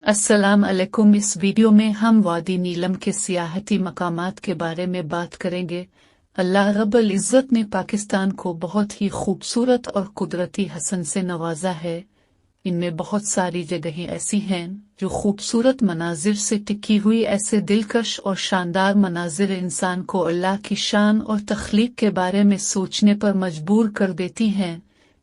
अस्सलाम अलैकुम। इस वीडियो में हम वादी नीलम के सियाहती मकामात के बारे में बात करेंगे। अल्लाह रब्बुल इज़्ज़त ने पाकिस्तान को बहुत ही खूबसूरत और कुदरती हसन से नवाजा है। इनमें बहुत सारी जगहें ऐसी हैं जो खूबसूरत मनाजिर से टिकी हुई ऐसे दिलकश और शानदार मनाजिर इंसान को अल्लाह की शान और तख्लीक के बारे में सोचने पर मजबूर कर देती हैं,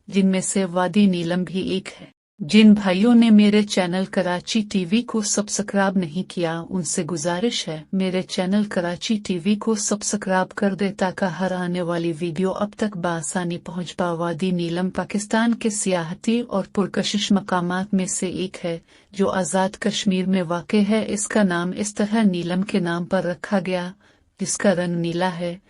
जिनमें से वादी नीलम भी एक है। जिन भाइयों ने मेरे चैनल कराची टीवी को सब्सक्राइब नहीं किया, उनसे गुजारिश है मेरे चैनल कराची टीवी को सब्सक्राइब कर दे ताकि हर आने वाली वीडियो अब तक बआसानी पहुंच पा। वादी नीलम पाकिस्तान के सियाहती और पुरकशिश मकामात में से एक है जो आज़ाद कश्मीर में वाक़ है। इसका नाम इस तरह नीलम के नाम पर रखा गया जिसका रंग नीला है।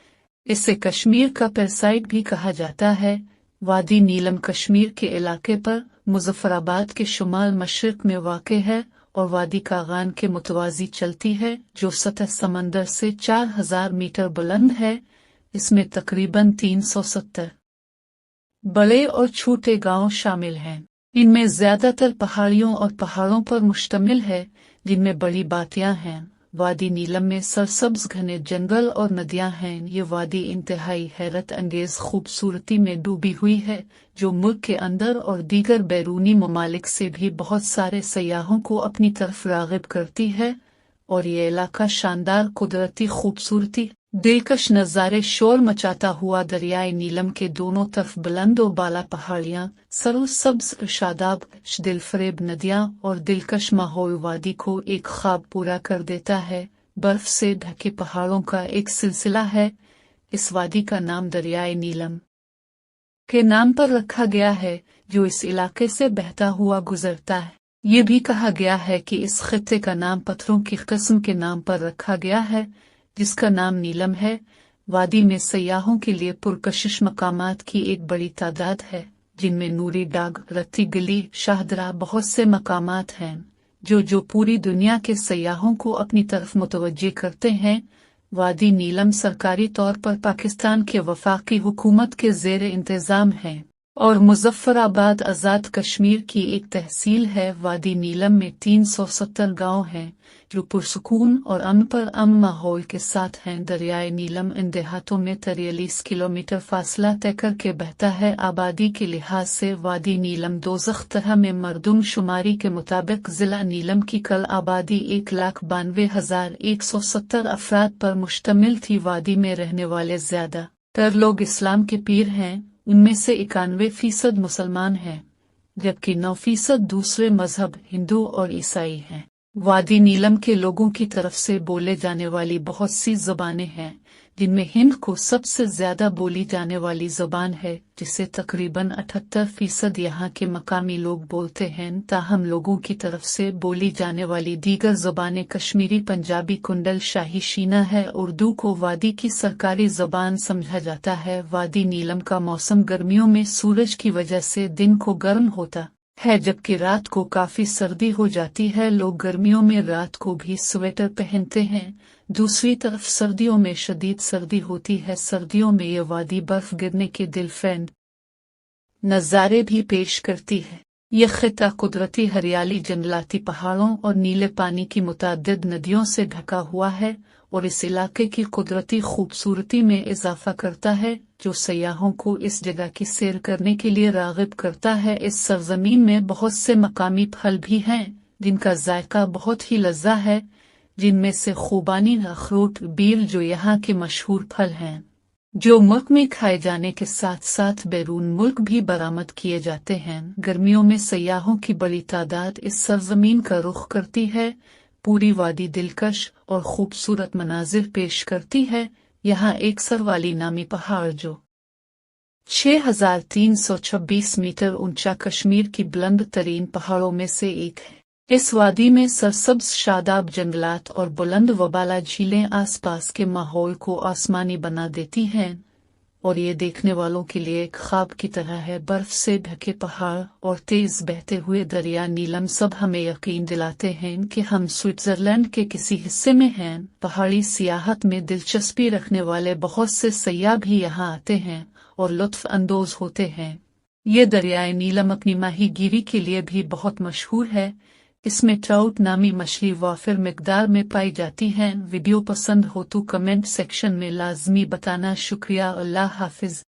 इसे कश्मीर का पैरासाइट भी कहा जाता है। वादी नीलम कश्मीर के इलाके पर मुजफ्फराबाद के शुमाल मशरिक में वाक़ है और वादी कागान के मुतवाज़ी चलती है जो सतह समंदर से 4000 मीटर बुलंद है। इसमें तकरीबन 370 बड़े और छोटे गांव शामिल हैं। इनमें ज्यादातर पहाड़ियों और पहाड़ों पर मुश्तमिल है जिनमें बड़ी बातियां हैं। वादी नीलम में सरसब्ज घने जंगल और नदियां हैं। ये वादी इंतहाई हैरत अंगेज खूबसूरती में डूबी हुई है जो मुल्क के अंदर और दीगर बैरूनी ममालिक से भी बहुत सारे सयाहों को अपनी तरफ राग़िब करती है। और ये इलाका शानदार कुदरती खूबसूरती, दिलकश नज़ारे शोर मचाता हुआ दरियाए नीलम के दोनों तरफ बुलंद और बाला पहाड़ियां, सरोसब्ज शादाब दिलफरेब नदियां और दिलकश माहौल वादी को एक ख्वाब पूरा कर देता है। बर्फ से ढके पहाड़ों का एक सिलसिला है। इस वादी का नाम दरियाए नीलम के नाम पर रखा गया है जो इस इलाके से बहता हुआ गुजरता है। ये भी कहा गया है कि इस खित्ते का नाम पत्थरों की किस्म के नाम पर रखा गया है जिसका नाम नीलम है। वादी में सयाहों के लिए पुरकशिश मकामात की एक बड़ी तादाद है जिनमें नूरी डाग, रत्ती गली, शाहदरा बहुत से मकामात हैं जो पूरी दुनिया के सयाहों को अपनी तरफ मुतवज्जे करते हैं। वादी नीलम सरकारी तौर पर पाकिस्तान के वफाकी हुकूमत के ज़ेर इंतज़ाम है और मुजफ्फराबाद आज़ाद कश्मीर की एक तहसील है। वादी नीलम में 370 गांव हैं जो पुरसुकून और अमन माहौल के साथ हैं। दरियाए नीलम इन देहातों में 43 किलोमीटर फासला तय करके बहता है। आबादी के लिहाज से वादी नीलम दोज़ख तरह में मरदम शुमारी के मुताबिक ज़िला नीलम की कल आबादी 1,92,170 अफराद पर मुश्तमिल थी। वादी में रहने वाले ज्यादा तर लोग इस्लाम के पीर हैं। उनमें से 91% मुसलमान हैं जबकि 9% दूसरे मजहब हिंदू और ईसाई हैं। वादी नीलम के लोगों की तरफ से बोले जाने वाली बहुत सी ज़बानें हैं जिनमें हिंद को सबसे ज्यादा बोली जाने वाली ज़बान है जिसे तकरीबन 78% यहाँ के मकामी लोग बोलते हैं। ताहम लोगों की तरफ से बोली जाने वाली दीगर ज़बानें कश्मीरी, पंजाबी, कुंडल, शाही, शीना है। उर्दू को वादी की सरकारी ज़बान समझा जाता है। वादी नीलम का मौसम गर्मियों में सूरज की वजह से दिन को गर्म होता है जबकि रात को काफी सर्दी हो जाती है। लोग गर्मियों में रात को भी स्वेटर पहनते हैं। दूसरी तरफ सर्दियों में शदीद सर्दी होती है। सर्दियों में ये वादी बर्फ गिरने के दिलफेंड नज़ारे भी पेश करती है। यह खित्ता कुदरती हरियाली, जंगलाती पहाड़ों और नीले पानी की मुतअद्दिद नदियों से ढका हुआ है और इस इलाके की कुदरती खूबसूरती में इजाफा करता है जो सयाहों को इस जगह की सैर करने के लिए राग़िब करता है। इस सरजमीन में बहुत से मकामी फल भी हैं जिनका जायका बहुत ही लज्जा है, जिनमें से खूबानी, अखरोट, बीर जो यहाँ के मशहूर फल हैं जो मुल्क में खाए जाने के साथ साथ बैरून मुल्क भी बरामद किए जाते हैं। गर्मियों में सयाहों की बड़ी तादाद इस सरजमीन का रुख करती है। पूरी वादी दिलकश और खूबसूरत मनाजिर पेश करती है। यहाँ एक सरवाली नामी पहाड़ जो 6326 मीटर ऊंचा कश्मीर की बुलंद तरीन पहाड़ों में से एक है। इस वादी में सरसब्ज शादाब जंगलात और बुलंद वबाला झीलें आसपास के माहौल को आसमानी बना देती हैं और ये देखने वालों के लिए एक ख्वाब की तरह है। बर्फ से ढके पहाड़ और तेज बहते हुए दरिया नीलम सब हमें यकीन दिलाते हैं कि हम स्विट्जरलैंड के किसी हिस्से में हैं। पहाड़ी सियाहत में दिलचस्पी रखने वाले बहुत से सयाह भी यहाँ आते हैं और लुत्फ अंदोज होते हैं। ये दरियाए नीलम अपनी माही गिरी के लिए भी बहुत मशहूर है। اس میں ٹراؤٹ نامی مچھلی وافر مقدار میں پائی جاتی ہیں۔ ویڈیو پسند ہو تو کمنٹ سیکشن میں لازمی بتانا۔ شکریہ، اللہ حافظ۔